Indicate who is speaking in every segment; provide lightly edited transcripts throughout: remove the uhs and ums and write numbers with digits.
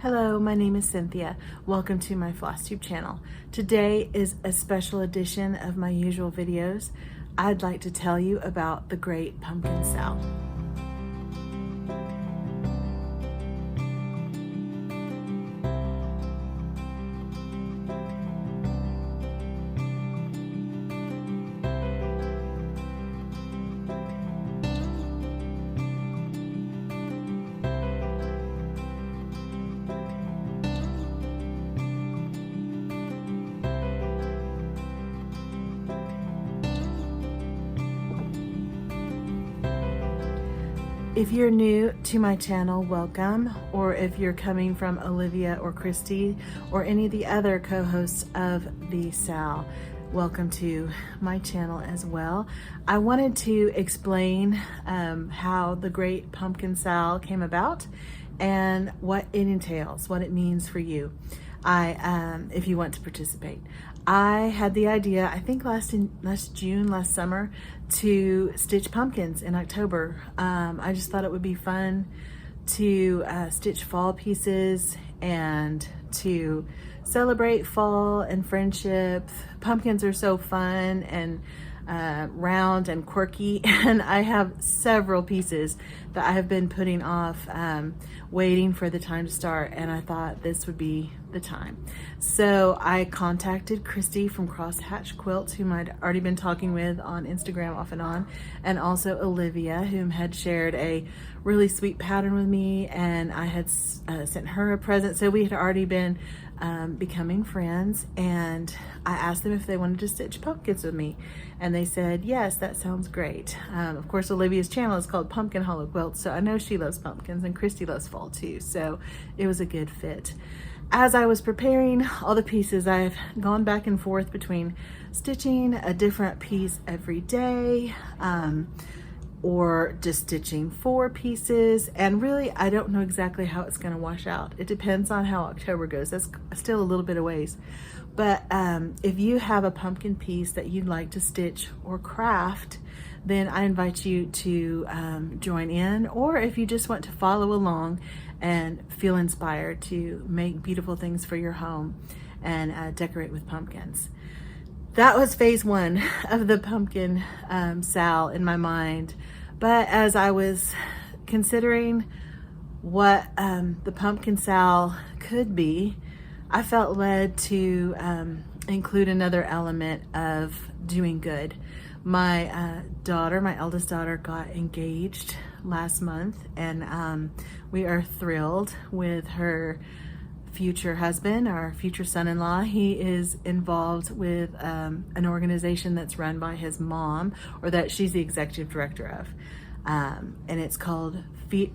Speaker 1: Hello, my name is Cynthia. Welcome to my FlossTube channel. Today is a special edition of my usual videos. I'd like to tell you about the Great Pumpkin Sow. If you're new to my channel, welcome. Or if you're coming from Olivia or Christy or any of the other co-hosts of the Sow, welcome to my channel as well. I wanted to explain how the Great Pumpkin Sow came about and what it entails, what it means for you. If you want to participate. I had the idea, I think last summer, to stitch pumpkins in October. I just thought it would be fun to stitch fall pieces and to celebrate fall and friendship. Pumpkins are so fun and round and quirky, and I have several pieces that I have been putting off, waiting for the time to start, and I thought this would be the time. So I contacted Christy from Crosshatch Quilts, whom I'd already been talking with on Instagram off and on, and also Olivia, whom had shared a really sweet pattern with me, and I had sent her a present. So we had already been becoming friends, and I asked them if they wanted to stitch pumpkins with me, and they said yes, that sounds great. Of course, Olivia's channel is called Pumpkin Hollow Quilts, so I know she loves pumpkins, and Christy loves fall too, so it was a good fit. As I was preparing all the pieces, I've gone back and forth between stitching a different piece every day, or just stitching 4 pieces, and really I don't know exactly how it's going to wash out. It depends on how October goes. That's still a little bit of ways, but if you have a pumpkin piece that you'd like to stitch or craft, then I invite you to join in, or if you just want to follow along and feel inspired to make beautiful things for your home and decorate with pumpkins. That was phase 1 of the pumpkin sow in my mind. But as I was considering what the pumpkin sow could be, I felt led to include another element of doing good. My daughter, my eldest daughter, got engaged last month, and we are thrilled with her future husband, our future son-in-law. He is involved with an organization that's run by his mom, or that she's the executive director of, and it's called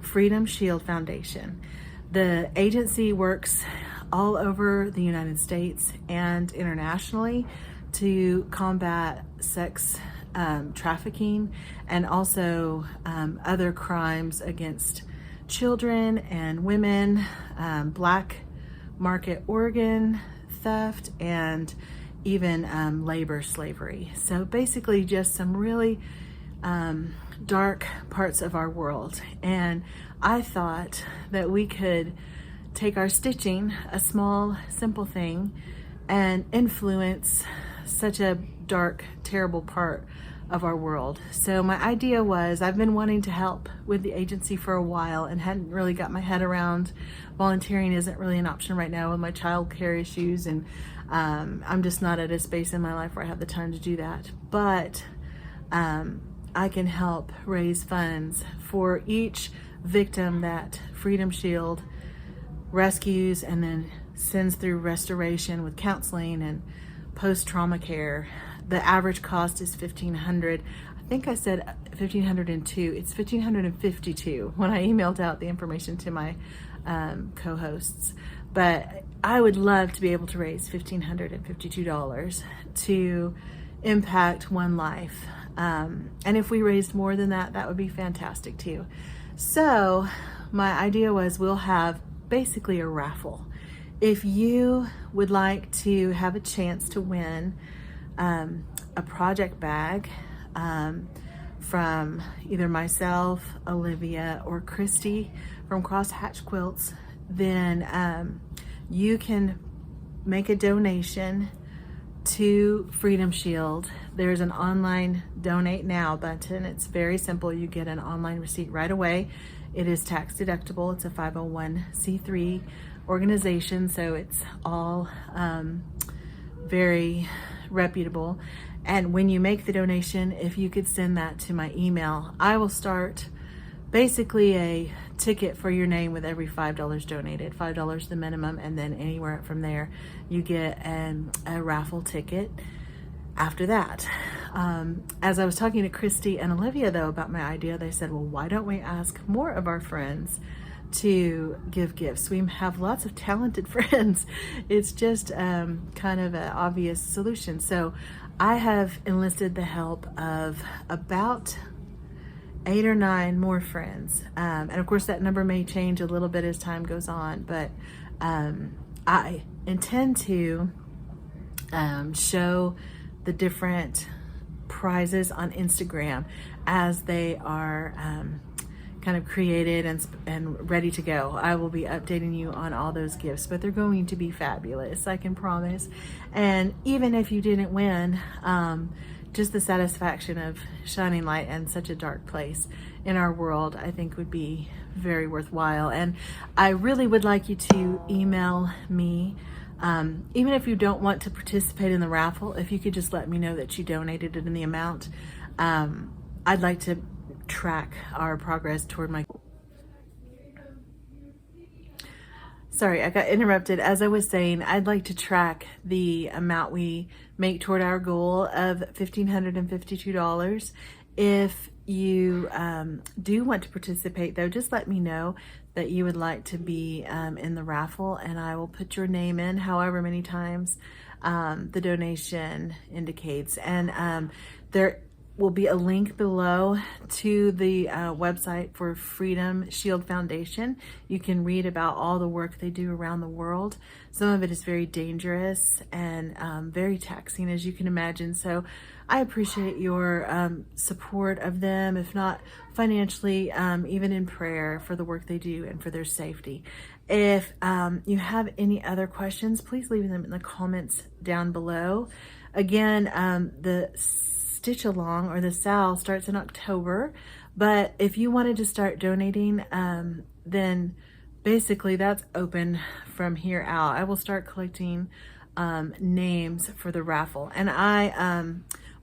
Speaker 1: Freedom Shield Foundation. The agency works all over the United States and internationally to combat sex trafficking and also other crimes against children and women, black market organ theft, and even labor slavery. So basically just some really dark parts of our world. And I thought that we could take our stitching, a small, simple thing, and influence such a dark, terrible part of our world. So my idea was, I've been wanting to help with the agency for a while and hadn't really got my head around volunteering. Isn't really an option right now with my child care issues, and I'm just not at a space in my life where I have the time to do that. But I can help raise funds for each victim that Freedom Shield rescues and then sends through restoration with counseling and post-trauma care. The average cost is $1,500. I think I said $1,502. It's $1,552 when I emailed out the information to my co-hosts. But I would love to be able to raise $1,552 to impact one life. And if we raised more than that, that would be fantastic too. So my idea was, we'll have basically a raffle. If you would like to have a chance to win a project bag from either myself, Olivia, or Christy from Crosshatch Quilts, then you can make a donation to Freedom Shield. There's an online donate now button. It's very simple. You get an online receipt right away. It is tax deductible. It's a 501c3 organization, so it's all very reputable. And when you make the donation, if you could send that to my email, I will start basically a ticket for your name with every $5 donated. $5 the minimum, and then anywhere from there you get a raffle ticket after that. As I was talking to Christy and Olivia though about my idea, they said, well, why don't we ask more of our friends to give gifts? We have lots of talented friends. It's just kind of an obvious solution. So I have enlisted the help of about 8 or 9 more friends. And of course that number may change a little bit as time goes on, but I intend to show the different prizes on Instagram as they are kind of created and ready to go. I will be updating you on all those gifts, but they're going to be fabulous, I can promise. And even if you didn't win, just the satisfaction of shining light in such a dark place in our world, I think would be very worthwhile. And I really would like you to email me, even if you don't want to participate in the raffle, if you could just let me know that you donated it in the amount. I'd like to track our progress toward my... Sorry, I got interrupted. As I was saying, I'd like to track the amount we make toward our goal of $1,552. If you do want to participate though, just let me know that you would like to be in the raffle, and I will put your name in however many times the donation indicates. And there will be a link below to the website for Freedom Shield Foundation. You can read about all the work they do around the world. Some of it is very dangerous and very taxing, as you can imagine. So I appreciate your support of them, if not financially, even in prayer for the work they do and for their safety. If you have any other questions, please leave them in the comments down below. Again, the Stitch Along or the SAL starts in October, but if you wanted to start donating, then basically that's open from here out. I will start collecting names for the raffle, and I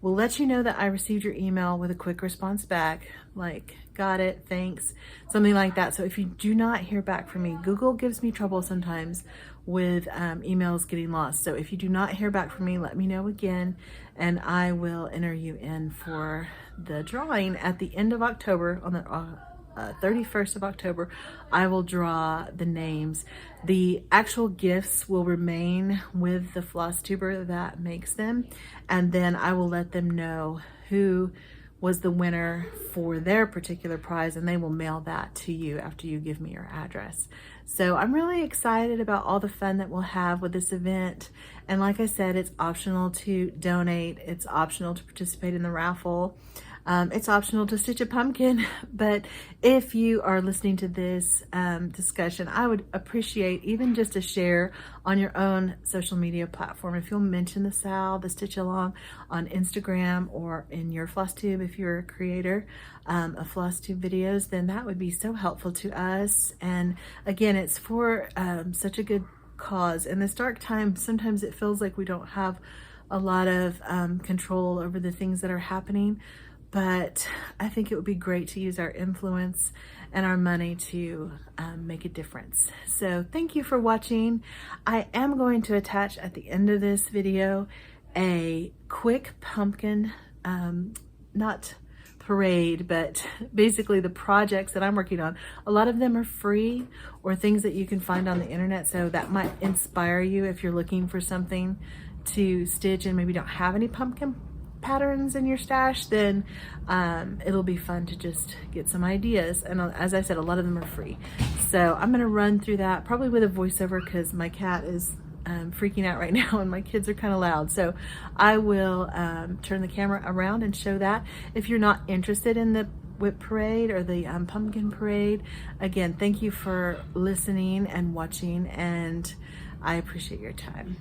Speaker 1: will let you know that I received your email with a quick response back, like, got it, thanks, something like that. So if you do not hear back from me, Google gives me trouble sometimes with emails getting lost. So if you do not hear back from me, let me know again, and I will enter you in for the drawing at the end of October. On the 31st of October, I will draw the names. The actual gifts will remain with the floss tuber that makes them, and then I will let them know who was the winner for their particular prize, and they will mail that to you after you give me your address. So I'm really excited about all the fun that we'll have with this event. And like I said, it's optional to donate. It's optional to participate in the raffle. It's optional to stitch a pumpkin, but if you are listening to this discussion, I would appreciate even just a share on your own social media platform. If you'll mention the SAL, the Stitch Along, on Instagram or in your floss tube, if you're a creator of floss tube videos, then that would be so helpful to us. And again, it's for such a good cause. In this dark time, sometimes it feels like we don't have a lot of control over the things that are happening. But I think it would be great to use our influence and our money to make a difference. So thank you for watching. I am going to attach at the end of this video a quick pumpkin, not parade, but basically the projects that I'm working on. A lot of them are free or things that you can find on the internet, so that might inspire you if you're looking for something to stitch and maybe don't have any pumpkin patterns in your stash. Then it'll be fun to just get some ideas. And as I said, a lot of them are free. So I'm gonna run through that probably with a voiceover because my cat is freaking out right now and my kids are kind of loud. So I will turn the camera around and show that. If you're not interested in the whip parade or the pumpkin parade. Again, thank you for listening and watching, and I appreciate your time.